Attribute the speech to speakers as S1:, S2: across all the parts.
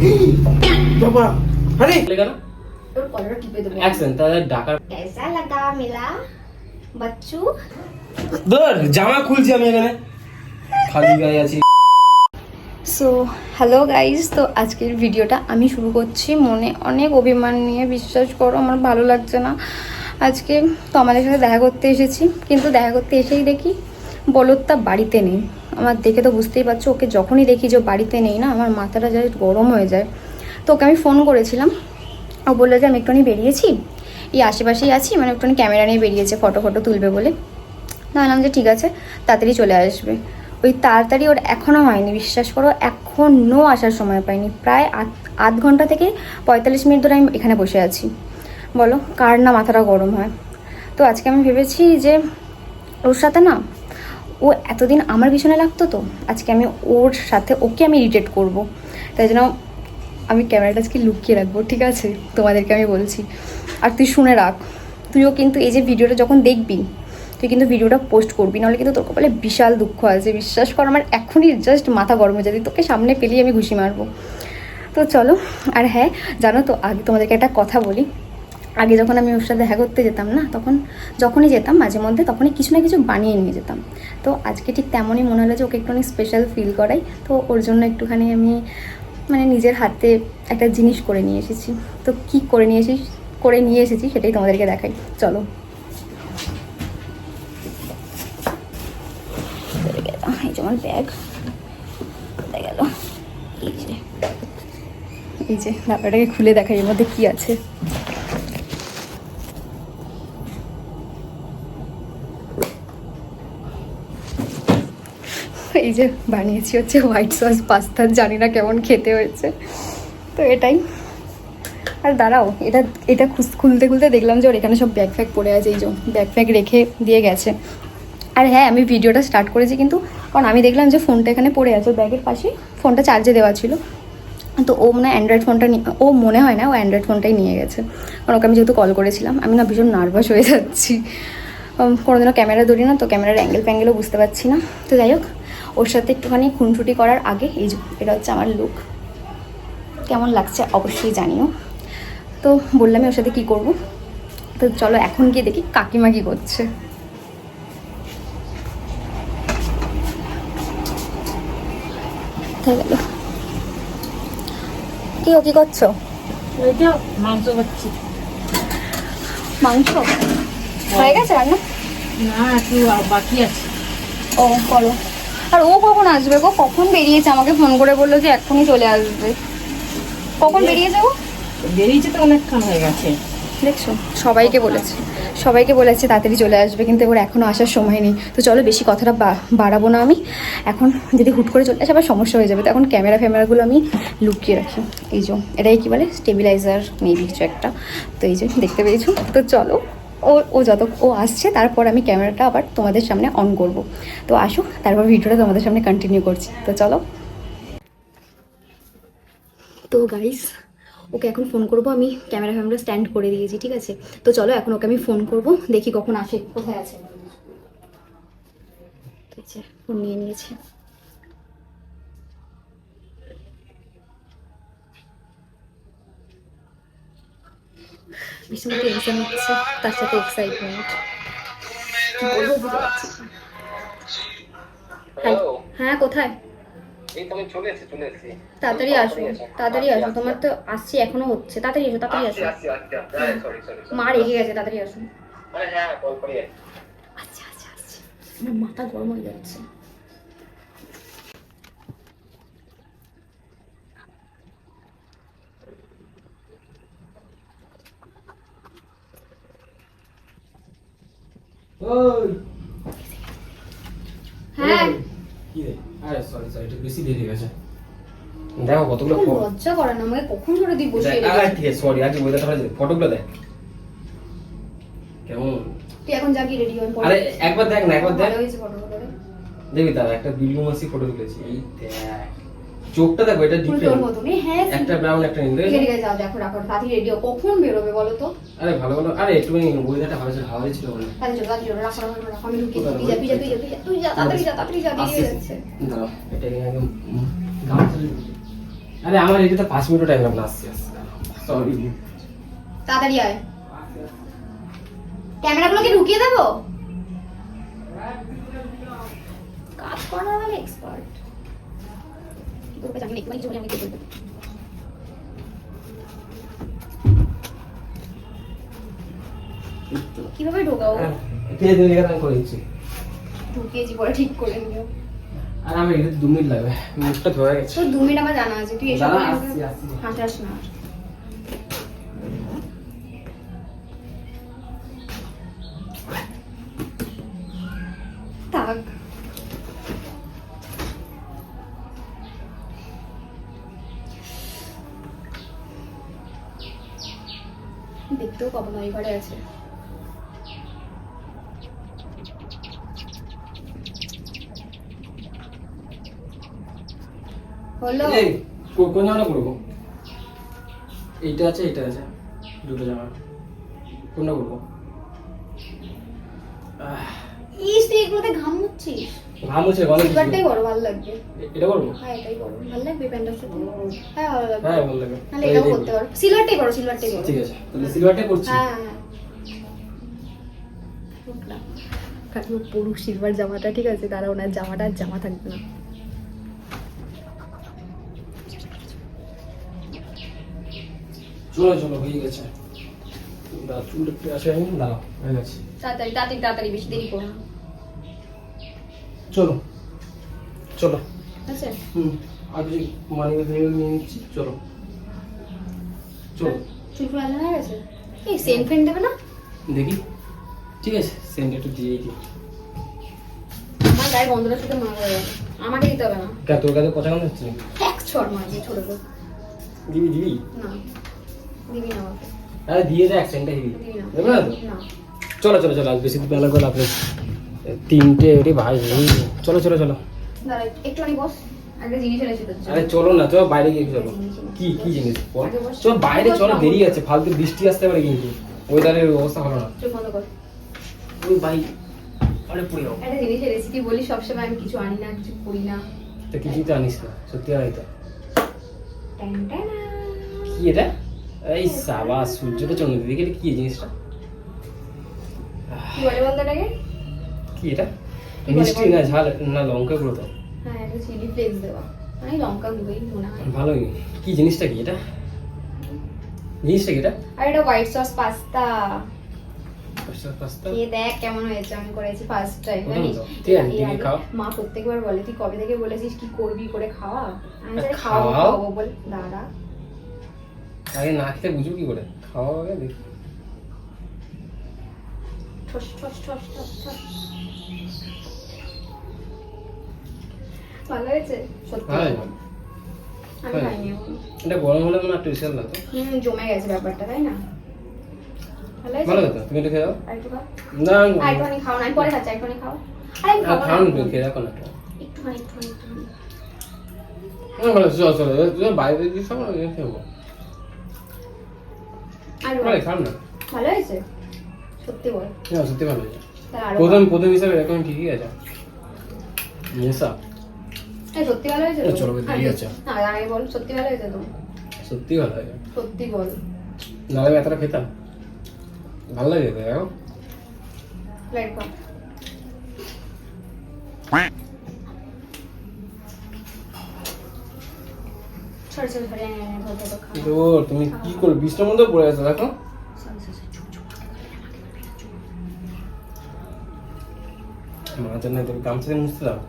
S1: बाबा अरे
S2: लेगा ना
S3: और कॉलर टिपे दो
S2: एक्शन তাহলে ঢাকার
S3: कैसा लगा मिला बच्चू
S2: ধর জামা খুলছি আমি এখানে খালি গায়ে আছি।
S3: সো হ্যালো গাইজ, তো আজকের ভিডিওটা আমি শুরু করছি মনে অনেক অভিমান নিয়ে। বিশ্বাস করো আমার ভালো লাগছে না আজকে। তো আমাদের সাথে দেখা করতে এসেছি, কিন্তু দেখা করতে এসেই দেখি বলদটা বাড়িতে নেই। আমার দেখে তো বুঝতেই পারছো, ওকে যখনই দেখি যে বাড়িতে নেই না, আমার মাথাটা যায় গরম হয়ে যায়। তো ওকে আমি ফোন করেছিলাম, ও বললো যে আমি একটুখানি বেরিয়েছি, এই আশেপাশেই আছি, মানে একটুখানি ক্যামেরা নিয়ে বেরিয়েছে, ফটো তুলবে বলে। বললাম যে ঠিক আছে, তাড়াতাড়ি চলে আসবে। ওই তাড়াতাড়ি ওর এখনও হয়নি, বিশ্বাস করো এখনও আসার সময় পাইনি। প্রায় আধ ঘন্টা থেকে 45 মিনিট ধরে আমি এখানে বসে আছি। বলো কার না মাথাটা গরম হয়। তো আজকে আমি ভেবেছি যে ওর সাথে না, ও এতদিন আমার পিছনে লাগতো, তো আজকে আমি ওর সাথে ওকে আমি ইরিটেট করব। তাই জন্য আমি ক্যামেরাটা আজকে লুকিয়ে রাখবো, ঠিক আছে? তোমাদেরকে আমি বলছি। আর তুই শুনে রাখ, তুইও কিন্তু এই যে ভিডিওটা যখন দেখবি, তুই কিন্তু ভিডিওটা পোস্ট করবি, নাহলে কিন্তু তোর কপালে বিশাল দুঃখ আছে। বিশ্বাস কর, আমার এখনই জাস্ট মাথা গরম হয়ে যাবে। তোকে সামনে পেলেই আমি ঘুষি মারবো। তো চলো। আর হ্যাঁ জানো তো, আগে তোমাদেরকে একটা কথা বলি। আগে যখন আমি ওর সাথে দেখা করতে যেতাম না, তখন যখনই যেতাম মাঝে মধ্যে, তখনই কিছু না কিছু বানিয়ে নিয়ে যেতাম। তো আজকে ঠিক তেমনই মনে হলো যে ওকে একটুখানি স্পেশাল ফিল করাই। তো ওর জন্য একটুখানি আমি মানে নিজের হাতে একটা জিনিস করে নিয়ে এসেছি। তো কী করে নিয়ে এসেছি সেটাই তোমাদেরকে দেখাই, চলো। এই যে আমার ব্যাগ গেল, এই যে ব্যাপারটাকে খুলে দেখাই এর মধ্যে কি আছে। এই যে বানিয়েছি হচ্ছে হোয়াইট সস পাস্তা, জানি না কেমন খেতে হয়েছে। তো এটাই। আর দাঁড়াও, এটা খুলতে দেখলাম যে ওর এখানে সব ব্যাগ ফ্যাগ পড়ে আছে। এই যে ব্যাগ ফ্যাগ রেখে দিয়ে গেছে। আর হ্যাঁ, আমি ভিডিওটা স্টার্ট করেছি কিন্তু, কারণ আমি দেখলাম যে ফোনটা এখানে পড়ে আছে ব্যাগের পাশে, ফোনটা চার্জে দেওয়া ছিল। তো ও মনে হয় অ্যান্ড্রয়েড ফোনটা ও মনে হয় না, ও অ্যান্ড্রয়েড ফোনটাই নিয়ে গেছে। কারণ ওকে আমি যেহেতু কল করেছিলাম, আমি না ভীষণ নার্ভাস হয়ে যাচ্ছি। কোনোদিনও ক্যামেরা ধরি না, তো ক্যামেরার অ্যাঙ্গেলও বুঝতে পারছি না। তো যাই হোক, ওর সাথে একটুখানি খুনসুটি করার আগে এই যে এটা হচ্ছে আমার লুক। কেমন লাগছে অবশ্যই জানিও। তো বললামই ওর সাথে কী করবো। তো চলো এখন গিয়ে দেখি কাকিমা কী করছে। গেল কি করছো?
S4: মাংস খাচ্ছি।
S3: মাংস হয়ে গেছে রান্না?
S4: না, একটু বাকি আছে।
S3: ও করো। আর ও কখন আসবে গো? কখন বেরিয়েছে? আমাকে ফোন করে বললো যে এখনই চলে আসবে। কখন বেরিয়েছে ও?
S4: বেরিয়েছে তো অনেকক্ষণ হয়ে গেছে।
S3: দেখছো, সবাইকে বলেছে তাড়াতাড়ি চলে আসবে, কিন্তু ওর এখনও আসার সময় নেই। তো চলো বেশি কথাটা বাড়াবো না আমি। এখন যদি হুট করে চলে আসে আবার সমস্যা হয়ে যাবে। তো এখন ক্যামেরাগুলো আমি লুকিয়ে রাখি। এই যে এটাই কি বলে, স্টেবিলাইজার মেবি কিছু একটা। তো এই যে দেখতে পেয়েছো। তো চলো, ও আসছে, তারপর আমি ক্যামেরাটা আবার তোমাদের সামনে অন করব। তো আসুক, তারপর ভিডিওটা তোমাদের সামনে কন্টিনিউ করছি। তো চলো। তো গাইস, ওকে এখন ফোন করবো। আমি ক্যামেরা স্ট্যান্ড করে দিয়েছি, ঠিক আছে? তো চলো এখন ওকে আমি ফোন করব, দেখি কখন আসে, কোথায় আছে। ঠিক আছে, ফোন নিয়ে নিয়েছি। ভীষণ টেনশন হচ্ছে, তার সাথে এক্সাইটমেন্ট। কি বলবো বুঝতে পারছি না। হ্যাঁ, কোথায়? তাড়াতাড়ি আসো। তোমার তো আসছি, এখনো হচ্ছে। তাড়াতাড়ি আসো। মা রেগে গেছে, তাড়াতাড়ি আসো। আচ্ছা আসছি। আমার মাথা গরম হয়ে যাচ্ছে। হ্যাঁ,
S2: কি রে? আরে সরি একটু বেশি দেরি হয়ে গেছে। দেখো কতগুলো
S3: লজ্জা করে না আমাকে, কখন ধরে তুই বসে
S2: ঠিক আছে, সরি আজকে ওয়েদারটা ভালো, ফটোগুলো দেখ কেমন।
S3: তুই এখন যা কি রেডি হয়ে পড়।
S2: আরে একবার দেখ না, একবার দেখ।
S3: ভালো হয়েছে ফটোগুলো।
S2: দেখবি দাদা, একটা বিল্লু মাসি ফটো তুলেছি। এই দেখ, চোখটা দেখো, এটা ডিফারেন্ট।
S3: হ্যাঁ,
S2: একটা ব্রাউন একটা নীল।
S3: ঠিক আছে, যাও দেখো, তাড়াতাড়ি রেডি হও। কখন বেরোবে বলো তো?
S2: আরে ভালো আরে একটু ওয়েদারটা ভালো ছিল, হাওয়া ছিল বলে।
S3: তাড়াতাড়ি রাখো, আমি ঢুকি। তুই যা তাড়াতাড়ি যা দিয়ে যাচ্ছে।
S2: দাঁড়াও, এটা একদম গামছা। আরে আমার এটাতে 5 মিনিট টাইম লাগবে, আসছি সরি।
S3: তাড়াতাড়ি আয়। ক্যামেরাগুলোকে ঢুকিয়ে দেবো? কাজ করার মানে এক্সপার্ট। তোকে জানি একটু কিছু বলে আমি কি করব। কিভাবে ঢোকাবো?
S2: কে দিন লেখা আমি করে দিচ্ছি।
S3: ঢুকিয়েছি পরে ঠিক করে নিও।
S2: আর আমার এটাতে 2 মিনিট লাগবে, মুখটা ধোয়া গেছে।
S3: তোর 2 মিনিট আমার জানা আছে, তুই এসব
S2: দাঁড়া, আসছি।
S3: হাঁটাস না। থাক। দেখতেও কখন ওই ঘরে আছে। হলো?
S2: এই কোন জামা পরবো? এইটা আছে, এটা আছে, দুটো জামা। কোনটা পরবো?
S3: ইস, তুই এগুলোতে ঘাম মুচ্ছিস।
S2: ঘাম হচ্ছে গলা কিছু।
S3: সিলভারটাই বড় ভালো লাগবে।
S2: এটা করবো?
S3: হ্যাঁ, এটাই বড় ভালো লাগবে প্যান্টের সাথে। হ্যাঁ, ভালো লাগবে।
S2: হ্যাঁ ভালো লাগে।
S3: তাহলে এটাও করতে পারো। সিলভারটাই বড়, সিলভারটাই বড়।
S2: ঠিক আছে, তাহলে সিলভারটাই করছি।
S3: হ্যাঁ হ্যাঁ। কাকিও পরুক সিলভার জামাটা, ঠিক আছে? তারা ওনার জামাটা আর জামা থাকবে না।
S2: চলো চলো, হয়ে গেছে। চুল একটু আসে, আমি দাঁড়াও, হয়ে গেছে।
S3: তাড়াতাড়ি তাড়াতাড়ি তাড়াতাড়ি, বেশি দেরি করো না।
S2: চলো চলো।
S3: আচ্ছা,
S2: আগে মানি ব্যাগ নিয়ে নিচ্ছি, চলো চলো।
S3: চুল ফুল আলাদা হয়ে গেছে। এই সেন্ট ফেন্ট দেবে না?
S2: দেখি, ঠিক আছে, সেন্ট একটু দিয়েই দিই।
S3: আমার গায়ে গন্ধটার সাথে মনে করে যাবে। আমাকে দিতে হবে না।
S2: কেন তোর কাছে পছন্দ হচ্ছে?
S3: এক ছড় মারবি ছোট তো।
S2: দিবি দিবি?
S3: না, দিবি না আমাকে।
S2: আরে দিয়ে দে, সেন্টটা দিবি।
S3: দিবি না।
S2: দেবে না তো?
S3: না।
S2: চলো চলো চলো, আজ বেশি বেলা করে আপনি 3টে, রে ভাই। চলো চলো চলো।
S3: দাঁড়া, একটুখানি বস। একটা জিনিস এনেছি তোর জন্য।
S2: আরে চলো না, চলো বাইরে গিয়ে চলো। কি কি জিনিস বল? চলো বাইরে চলো, দেরি আছে, ফালতু বৃষ্টি আসতে পারে কিন্তু ওয়েদারের অবস্থা ভালো না।
S3: চোখ বন্ধ কর।
S2: ওই ভাই, আরে পড়ে যাও।
S3: একটা জিনিসের রেসিপি বলি, সবসময় আমি কিছু আনি না, কিছু করি না।
S2: তো কিছুই তো আনিস না, সত্যি আনি তো।
S3: Tan tan.
S2: কি এটা? এই সাবা, সূর্যটা চন্দ্র দিকে, এটা কি জিনিসটা?
S3: কি বলে বলতো এটাকে?
S2: কি এটা?
S3: কি বলে
S2: মিষ্টি
S3: বল?
S2: না ঝাল না লঙ্কা গুঁড়ো তো?
S3: হ্যাঁ, একটা চিলি ফ্লেক্স দেওয়া। মানে লঙ্কা গুঁড়োই মনে হয়।
S2: ভালোই। কি জিনিসটা কি এটা? জিনিসটা কি এটা?
S3: আর এটা হোয়াইট সস পাস্তা।
S2: পাস্তা?
S3: খেয়ে দেখ কেমন হয়েছে, আমি করেছি ফার্স্ট টাইম
S2: ওটা
S3: জানিস?
S2: তো, ঠিক আছে,
S3: এর
S2: দেখি
S3: আগে
S2: খাও।
S3: মা প্রত্যেকবার বলে তুই কবে থেকে বলেছিস কি করবি করে খাওয়া। আমি
S2: আর
S3: জানি
S2: খাওয়াও?
S3: খাওয়াবো বল। দাঁড়া,
S2: আগে না খেতে বুঝবো কি করে? খাওয়া আগে দেখি।
S3: ঠস ঠস ঠস ঠস ঠস। ভালো হয়েছে সত্যি?
S2: ভালো
S3: আমি
S2: ভালো।
S3: খাইনি এখন।
S2: এটা গরম হলে মনে একটু বিশাল লাগতো।
S3: জমে গেছে ব্যাপারটা, তাই না? ভালো
S2: ভালো
S3: হয়েছে?
S2: হতো, তুমি এটা খেয়ে দাও।
S3: আরেকটু খাও।
S2: না
S3: আরেকটুখানি খাও না, আমি পরে খাচ্ছি, একটুখানি খাও। আরে আমি খাবো না।
S2: খাওয়ান খেয়ে দেখো না একটা।
S3: একটুখানি একটুখানি একটুখানি।
S2: ভালো, চলো চলো, তুমি বাইরে দিয়ে খাবো না, খেয়ে
S3: আর
S2: ভালো, খাও না।
S3: ভালো হয়েছে সত্যি বল।
S2: না, সত্যি ভালো হয়েছে।
S3: তাহলে আরো
S2: প্রথম হিসাবে এখন ঠিকই আছে। নেশা
S3: এই সত্যি ভালো হয়েছে তো?
S2: চলো, দেরি আছে।
S3: না, আগে বল সত্যি ভালো হয়েছে তো?
S2: সত্যি ভালো হয়েছে।
S3: সত্যি বল।
S2: নাহলে আমি এতটা খেতাম। ভালো লাগে তো, দেখো।
S3: লাইট কর। সরি সরি সরি, ধর ধর খা।
S2: দূর, তুমি কি করো? বৃষ্টির মধ্যে পড়ে আছো, দেখো।
S3: সরি সরি সরি, চুপ চুপ।
S2: মাঝে না, তুমি গামছা দিয়ে মুছতে দাও।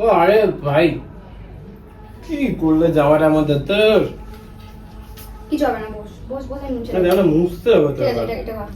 S2: ও আরে ভাই, কি করলে জামাটার মধ্যে তোর?
S3: কিছু হবে না, বস বস বস, আমি মুছে
S2: না,
S3: দেবো।
S2: জামাটা মুছতে হবে তো
S3: ঠিক আছে,
S2: আবার।
S3: এটা খা।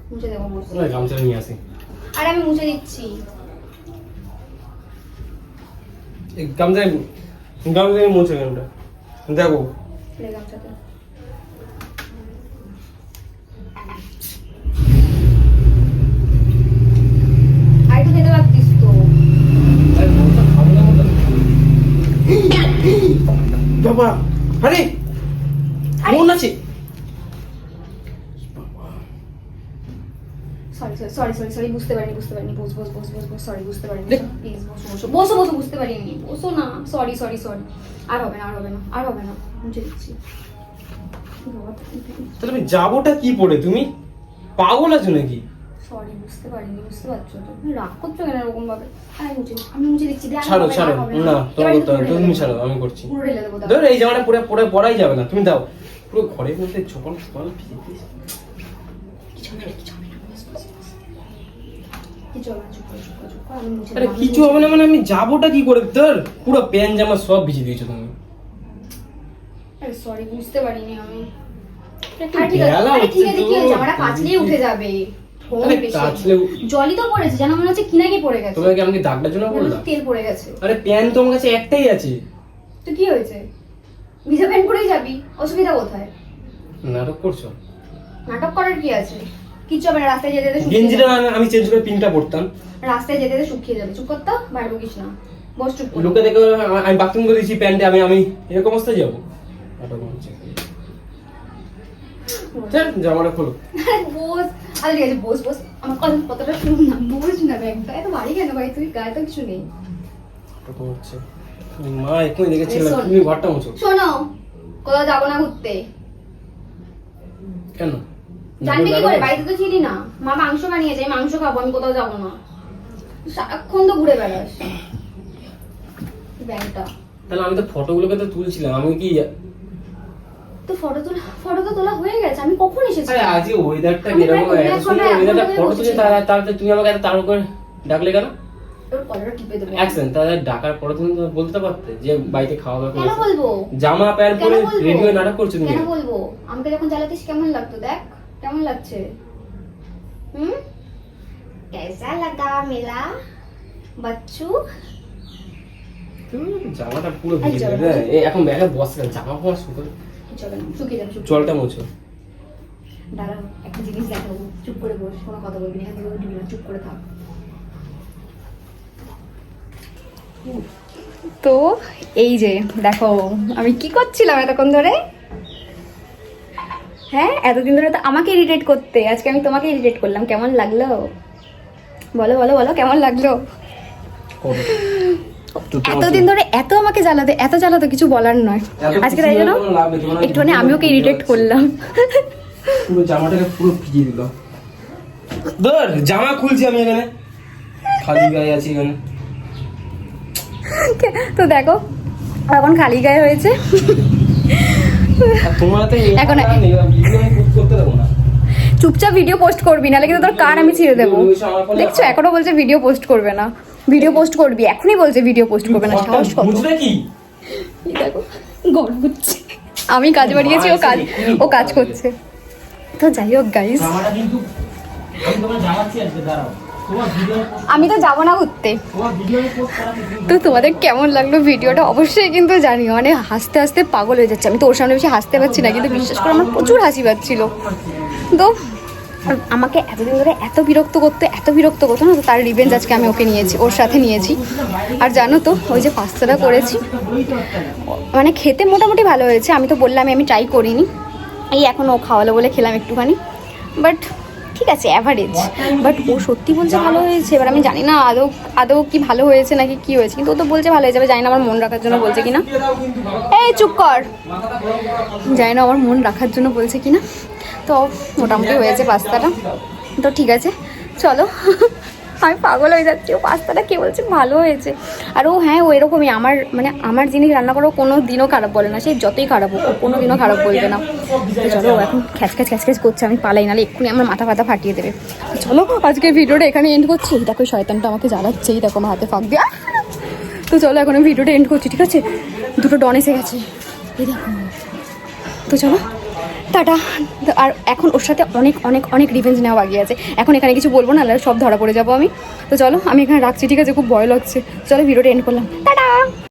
S3: মুছে দেবো, বস।
S2: না, গামছাটা নিয়ে আসি।
S3: আরে আমি মুছে দিচ্ছি।
S2: এই গামছা মুছে গেমটা দেখো।
S3: লে গামছাটা। আর একটু খেতে পারতিস তো।
S2: আরে গামছা খাবো না মতো। বাবা, আরে মন আছে।
S3: সরি বুঝতে পারিনি বস সরি বুঝতে পারিনি প্লিজ বসো বুঝতে পারিনি বসো না সরি আর হবে না মুছে দিচ্ছি।
S2: তাহলে আমি যাবোটা কি পড়ে? তুমি পাগল আছো নাকি?
S3: সরি বুঝতে পারিনি, বুঝতে পারছো তো? তুমি রাগ করছো কেন এরকম ভাবে? আমি মুছে দিচ্ছি।
S2: ছাড়ো না, তোমার করতে হবে, তুমি ছাড়ো, আমি করছি। ধরো এই জামাটা পরে পরাই যাবে না, তুমি দাও। পুরো ঘরের মধ্যে চপল ভিজে দিয়েছে। আরে কিছু হবে না মানে আমি যাবোটা কি করে? ধর পুরো প্যান্ট জামা সব ভিজে দিয়েছো তুমি।
S3: আরে সরি বুঝতে পারিনি আমি। ঠিক আছে কি হয়েছে? জামাটা কাচলেই উঠে যাবে। জলই তো পড়েছে, যেন মনে হচ্ছে কিনাকি পড়ে গেছে।
S2: তোমাকে আমাকে দাগটার জন্য বললাম?
S3: তেল পড়ে গেছে।
S2: আরে প্যান্ট তো আমার কাছে একটাই আছে।
S3: তো কি হয়েছে? ভিজা প্যান্ট পরেই যাবি, অসুবিধা কোথায়?
S2: নাটক করছো?
S3: নাটক করার কি আছে? কিচ্ছু হবে না, রাস্তায় যেতে যেতে
S2: গেঞ্জিটা আমি চেঞ্জ করে পিনটা পড়তাম।
S3: রাস্তায় যেতে যেতে শুকিয়ে যাবে। চুপ করতে বাইরে বকিস না, বস চুপ করে।
S2: লোকে দেখে আমি বাথরুম করে দিয়েছি প্যান্টে, আমি এরকম অবস্থায় যাবো? নাটক হচ্ছে। জামাটা খোলো।
S3: বস। আরে ঠিক আছে বস আমার কথাটা শুনুন না, বস না ব্যাগটা এত ভারী কেন ভাই? তুই গায়ে তো কিছু নেই।
S2: নাটক হচ্ছে। মা এখনই দেখেছিলাম তুমি ঘরটা মুছো।
S3: শোনো, কোথাও যাবো না ঘুরতে।
S2: কেন
S3: জানবি কি করে? বাড়িতে তো ছিলি না। মা মাংস বানিয়েছে, আমি মাংস খাবো, আমি কোথাও যাবো না। সারাক্ষণ তো ঘুরে বেড়াস। ব্যাগটা
S2: তাহলে আমি তো ফটোগুলোকে তো তুলছিলাম, আমি কি
S3: তো ফটো তো তোলা হয়ে গেছে। আমি কখন এসেছি?
S2: আরে আজকে ওয়েদারটা কিরকম, এত সুন্দর ওয়েদারটা, ফটো তুলে তাহলে তুমি আমাকে এত তাড়া করে ডাকলে কেন?
S3: তোর কলারটা টিপে দেবো।
S2: অ্যাকশন। তাহলে ডাকার পরে তুমি তো বলতে পারতে যে বাড়িতে খাওয়া দাওয়া
S3: কেন
S2: করেছে।
S3: বলবো?
S2: জামা প্যান্ট পরে রেডি হয়ে নাটক করছো তুমি।
S3: কেন বলবো? আমাকে যখন জ্বালাতিস কেমন লাগতো দেখ, কেমন লাগছে? कैसा लगा मेला बच्चू?
S2: তুমি জামাটা পুরো ভিজে গেছে। এখন ব্যাগে বস কেন? জামা পরা শুকিয়ে
S3: যাবে।
S2: জলটা মুছো।
S3: দাঁড়াও, একটা জিনিস দেখাবো। চুপ করে বস, কোনো কথা বলবি না, এখান থেকে উঠবি না, চুপ করে থাক। তো এই যে দেখো আমি কি করছিলাম এতক্ষণ ধরে। হ্যাঁ, এতদিন ধরে তো আমাকে ইরিটেট করতে, আজকে আমি তোমাকে ইরিটেট করলাম। কেমন লাগলো বলো কেমন লাগলো? এতদিন ধরে এত আমাকে জ্বালাতে কিছু বলার নয়। আজকে তাই জন্য একটুখানি আমি ওকে ইরিটেট করলাম।
S2: পুরো জামাটাকে পুরো ভিজিয়ে দিল। ধর জামা খুলছি আমি, এখানে খালি গায়ে আছি এখানে।
S3: তো দেখো এখন খালি গায়ে হয়েছে। এখন চুপচাপ ভিডিও পোস্ট করবি, নাহলে কিন্তু তোর কান আমি ছিঁড়ে দেবো। দেখছো এখনো বলছে ভিডিও পোস্ট করবে না, ভিডিও পোস্ট করবি, এখনই বলছে ভিডিও পোস্ট করবে না। সাহস কত! দেখো গড় হচ্ছে, আমি কাজ বাড়িয়েছি, ও কাজ করছে। তো যাই হোক গাইস, আমি তো যাবো না ঘুরতে। তো তোমাদের কেমন লাগলো ভিডিওটা অবশ্যই কিন্তু জানিও। মানে হাসতে হাসতে পাগল হয়ে যাচ্ছে। আমি তো ওর সামনে বেশি হাসতে পারছি না, কিন্তু বিশ্বাস করে আমার প্রচুর হাসি পাচ্ছিল। তো আমাকে এতদিন ধরে এত বিরক্ত করতো না, তো তার রিভেঞ্জ আজকে আমি ওকে নিয়েছি, ওর সাথে নিয়েছি। আর জানো তো ওই যে পাস্তাটা করেছি, মানে খেতে মোটামুটি ভালো হয়েছে। আমি তো বললাম আমি ট্রাই করিনি, এই এখন ও খাওয়ালো বলে খেলাম একটুখানি। বাট ঠিক আছে, অ্যাভারেজ। বাট ও সত্যি বলছে ভালো হয়েছে। এবার আমি জানি না আদৌ কি ভালো হয়েছে নাকি কি হয়েছে, কিন্তু ও তো বলছে ভালো হয়ে যাবে। জানি না আমার মন রাখার জন্য বলছে কিনা। এই চুপ কর, জানি না আমার মন রাখার জন্য বলছে কিনা। তো মোটামুটি হয়েছে পাস্তাটা। তো ঠিক আছে চলো, আমি পাগল হয়ে যাচ্ছি। ও পাস্তাটা কে বলছে ভালো হয়েছে। আর ও হ্যাঁ, ও এরকমই। আমার জিনিস রান্না করো কোনো দিনও খারাপ বলে না, সেই যতই খারাপ হোক, কোনো দিনও খারাপ বলবে না। তো চলো, ও এখন খ্যাচ করছে, আমি পালাই, নাহলে এক্ষুনি আমার মাথা ফাটিয়ে দেবে। চলো আজকের ভিডিওটা এখানে এন্ড করছি। এই দেখো শয়তানটা আমাকে জ্বালাচ্ছে, এই দেখো আমার হাতে ফাঁক দিয়ে। তো চলো এখন আমি ভিডিওটা এন্ড করছি, ঠিক আছে? দুটো ডন এসে গেছে, এই দেখো। তো চলো টাটা। আর এখন ওর সাথে অনেক রিভেঞ্জ নেওয়া বাকি আছে। এখন এখানে কিছু বলবো না, সব ধরা পড়ে যাবো আমি। তো চলো আমি এখানে রাখছি, ঠিক আছে? খুব ভয় লাগছে। চলো ভিডিওটা এন্ড করলাম, টাটা।